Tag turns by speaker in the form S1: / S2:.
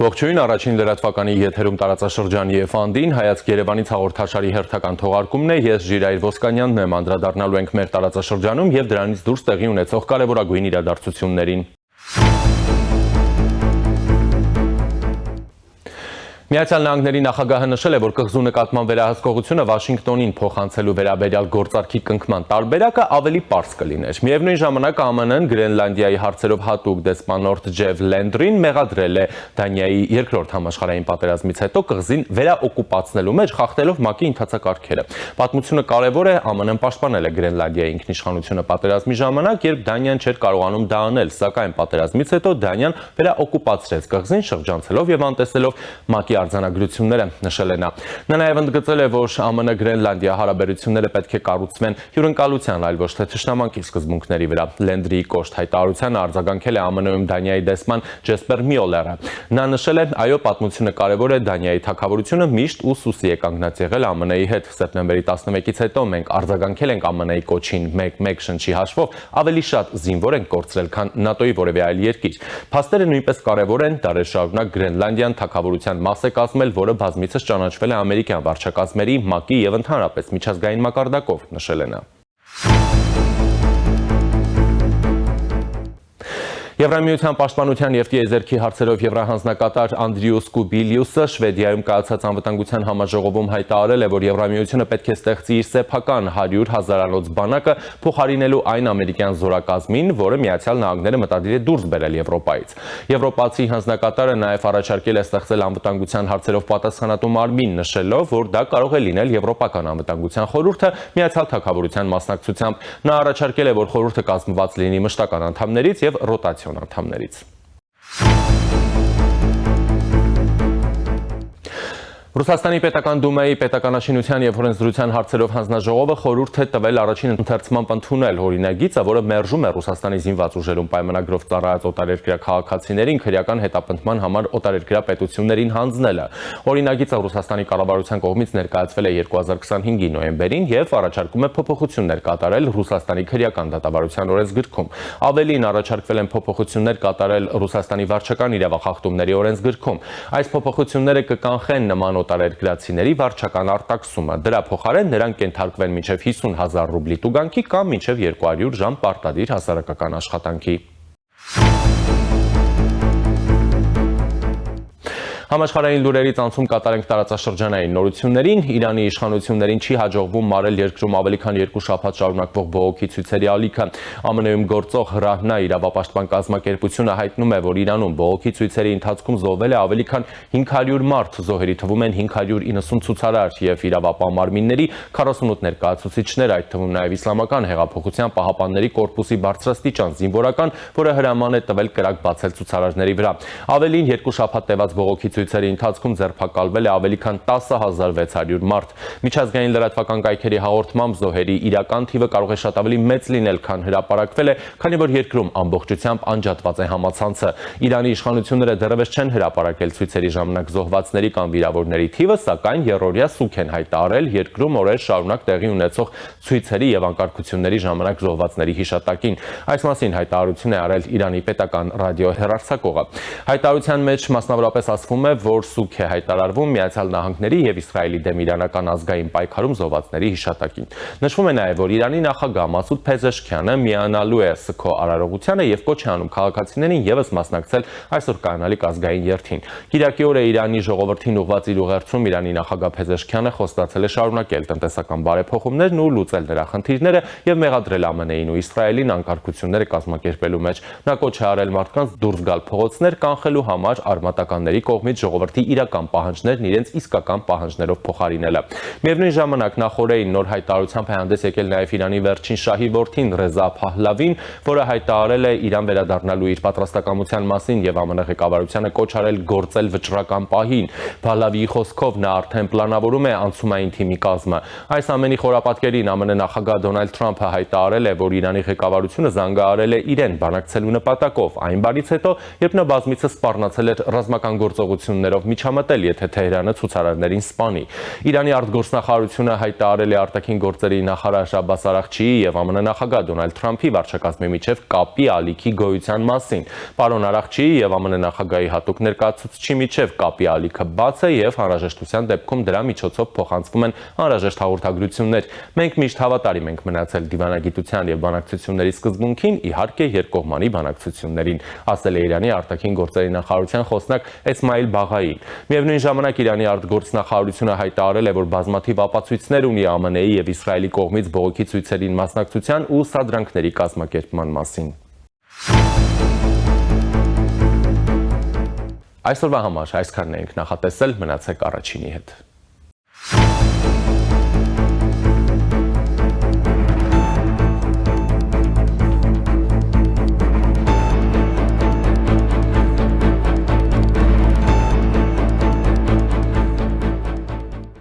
S1: Ողջույն, առաջին լրատվականի եթերում տարածաշրջանի և անդին, հայացք Երևանից հաղորդաշարի հերթական թողարկումն է, ես Ժիրայր Ոսկանյանն եմ, անդրադառնալու ենք մեր տարածաշրջանում և դրանից դուրս տեղի ունեցող կարևորագույն իրադարձություններին։ Միացյալ Նահանգների նախագահը նշել է, որ կղզու նկատմամբ վերահսկողությունը Վաշինգտոնին փոխանցելու վերաբերյալ գործարքի կնքման տարբերակը ավելի պարզ կլիներ։ Միևնույն ժամանակ ԱՄՆ-ն Գրենլանդիայի հարցերով հատուկ դեսպանորդ Ջեֆ Լենդրին մեղադրել է Դանիայի երկրորդ համաշխարհային պատերազմից հետո կղզին վերաօկուպացնելու մեջ խախտելով ՄԱԿ-ի ընթացակարգերը։ Պատմությունը կարևոր է, ԱՄՆ-ն պաշտպանել է Գրենլանդիայի ինքնիշխանությունը պատերազմի ժամանակ, երբ Դանիան չէր կարողանում դա անել, սակայն պատերազմից հետո Դանիան վերաօկուպացրեց կղզին, շրջանցելով եւ անտեսելով ՄԱԿ-ի արձանագրությունները, նշել է նա։ Նա նաև ընդգծել է, որ ԱՄՆ-Գրենլանդիա հարաբերությունները պետք է կառուցվեն հյուրընկալության, այլ ոչ թե թշնամանքի սկզբունքների վրա։ Լենդրիի կոշտ հայտարարությանը արձագանքել է ԱՄՆ-ում Դանիայի դեսպան Ջեսպեր Միոլերը։ Նա նշել է, այո, պատմությունը կարևոր է, Դանիայի թագավորությունը միշտ ուսուսի է կանգնած եղել ԱՄՆ-ի հետ։ Սեպտեմբերի 11-ից հետո մենք արձագանքել ենք ԱՄՆ-ի կոչին, մեկ շնչի հաշվով ավելի շատ զինվոր ենք կորցրել, քան ՆԱՏՕ-ի որևէ այլ երկիր։ Փաստերը նույնպես կարևոր են, դարեր շարունակ Գրենլանդիան թագավորության մաս է կազմել, որը բազմիցս ճանաչվել է ամերիկյան վարչակազմերի, ՄԱԿ-ի եւ ընդհանրապես միջազգային մակարդակով, նշել է նա։ Եվրամիության պաշտպանության և տիեզերքի հարցերով եվրահանձնակատար Անդրիուս Կուբիլիուսը Շվեդիայում կայացած անվտանգության համաժողովում հայտարարել է, որ Եվրամիությունը պետք է ստեղծի իր սեփական 100 հազարանոց բանակը փոխարինելու այն ամերիկյան զորակազմին, որը Միացյալ Նահանգները մտադիր է դուրս բերել Եվրոպայից։ Եվրոպացի հանձնակատարը նաև առաջարկել է ստեղծել անվտանգության հարցերով պատասխանատու մարմին, նշելով, որ դա կարող է լինել Եվրոպական անվտանգության խորհուրդը Միացյալ Թագավորության մասնակցությամբ։ Նա առաջարկել է, որ խորհուրդը կազմված լինի մշտական անդամներից և ռոտացիոն անդամներից։ Ռուսաստանի պետական դումայի պետականաշինության և օրենսդրության հարցերով հանձնաժողովը խորհուրդ է տվել առաջին ընթերցմամբ ընդունել օրինագիծը, որը մերժում է Ռուսաստանի զինված ուժերում պայմանագրով ծառայած օտարերկրյա քաղաքացիներին քրեական հետապնդման համար օտարերկրյա պետություններին հանձնելը։ Օրինագիծը Ռուսաստանի կառավարության կողմից ներկայացվել է 2025-ի նոյեմբերին և առաջարկում է փոփոխություններ կատարել Ռուսաստանի քրեական դատավարության օրենսգրքում։ Ավելին, առաջարկվել են փոփոխություններ կատարել Ռուսաստանի վարչական իրավախախտումների օրենսգրքում։ Այս փոփոխությունները կկանխեն նման օտարերկրացիների վարչական արտաքսումը։ Դրա փոխարեն նրանք կենթարկվեն մինչև 50,000 ռուբլի տուգանքի կամ մինչև 200 ժամ պարտադիր հասարակական աշխատանքի։ Համաշխարհային լուրերից անցում կատարենք տարածաշրջանային նորություններին։ Իրանի իշխանություններին չի հաջողվում մարել երկրում ավելի քան 2 շաբաթ շարունակվող բողոքի ցույցերի ալիքը։ ԱՄՆ-ում գործող ՌԱՀՆԱ իրավապաշտպան կազմակերպությունը հայտնում է, որ Իրանում բողոքի ցույցերի ընթացքում զոհվել է ավելի քան 500 մարդ, զոհերի թվում են 590 ցուցարար և իրավապահ մարմինների 48 ներկայացուցիչներ, այդ թվում նաև Իսլամական հեղափոխության պահապանների կորպուսի բարձրաստիճան զինվորական, որը հրաման է տվել կրակ բացել ցուցարարների վրա։ Ավելին, 2 շաբաթ տևած բողոքի ցույցերի ընթացքում ձերբակալվել է ավելի քան 10,600 մարդ։ Միջազգային լրատվական կայքերի հաղորդմամբ զոհերի իրական թիվը կարող է շատ ավելի մեծ լինել, քան հրապարակվել է, քանի որ երկրում ամբողջությամբ անջատված է համացանցը։ Իրանի իշխանությունները դեռևս չեն հրապարակել ցույցերի ժամանակ զոհվածների կամ վիրավորների թիվը, սակայն եռօրյա սուգ են հայտարարել երկրում օրեր շարունակ տեղի ունեցող ցույցերի և անկարգությունների ժամանակ զոհվածների հիշատակին։ Այս մասին հայտարարություն է արել Իրանի պետական ռադիոհեռարձակողը։ Հայտարարության մեջ մասնավորապես ասվում է, որ սուգ է հայտարարվում Միացյալ Նահանգների և Իսրայելի դեմ իրանական ազգային պայքարում զոհվածների հիշատակին։ Նշվում է նաև, որ Իրանի նախագահ Մասուդ Փեզեշքյանը միանալու է ՍՔՕ արարողությանը և կոչ է անում քաղաքացիներին ևս մասնակցել այսօր կայանալիք ազգային երթին։ Կիրակի օրը Իրանի ժողովրդին ուղղված իր ուղերձում Իրանի նախագահ Փեզեշքյանը խոստացել է շարունակել տնտեսական բարեփոխումներն ու լուծել նրա խնդիրները և մեղադրել ԱՄՆ-ին ու Իսրայելին անկարգությունները կազմակերպելու մեջ։ Նա կոչ է արել մարդկանց դուրս գալ փողոցներ կանխելու համար արմատականների կողմից ժողովրդի իրական պահանջներն իրենց իսկական պահանջներով փոխարինելը։ Միևնույն ժամանակ նախորդին նոր հայտարարությամբ է հանդես եկել նաև Իրանի վերջին շահի որդին Ռեզա Փահլավին, որը հայտարարել է Իրան վերադառնալու իր պատրաստակամության մասին և ԱՄՆ ղեկավարությանը կոչ արել գործել վճռական պահին։ Փահլավիի խոսքով նա արդեն պլանավորում է անցումային թիմի կազմը։ Այս ամենի խորապատկերին ԱՄՆ նախագահ Դոնալդ Թրամփը հայտարարել է, որ Իրանի ղեկավարությունը զանգահարել է իրեն բանակցելու նպատակով այն բանից հետո, երբ նա բազմիցս սպառնացել էր ռազմական գործողություն գործողություններով միջամտել, եթե Թեհրանը ցուցարարներին սպանի։ Իրանի արտգործնախարարությունը հայտարարել է արտաքին գործերի նախարար Աբբաս Արաղչիի եւ ԱՄՆ նախագահ Դոնալդ Թրամփի վարչակազմի միջև կապի ալիքի գոյության մասին։ Պարոն Արաղչիի եւ ԱՄՆ նախագահի հատուկ ներկայացուցչի միջև կապի ալիքը բաց է եւ անհրաժեշտության դեպքում դրա միջոցով փոխանցվում են անհրաժեշտ հաղորդագրություններ։ Մենք միշտ հավատարիմ ենք մնացել դիվանագիտության եւ բանակցությունների սկզբունքին, իհարկե երկկողմանի բանակցություններին, ասել է Իրանի արտաքին գործերի նախարարության խոսնակ Էսմայիլ Բաղային։ Միևնույն ժամանակ Իրանի արտգործնախարարությունը հայտարարել է, որ բազմաթիվ ապացույցներ ունի ԱՄՆ-ի եւ Իսրայելի կողմից բողոքի ցույցերին մասնակցության ու սադրանքների կազմակերպման մասին։ Այսօրվա համար այսքանն ենք նախատեսել, մնացեք առաջինի հետ։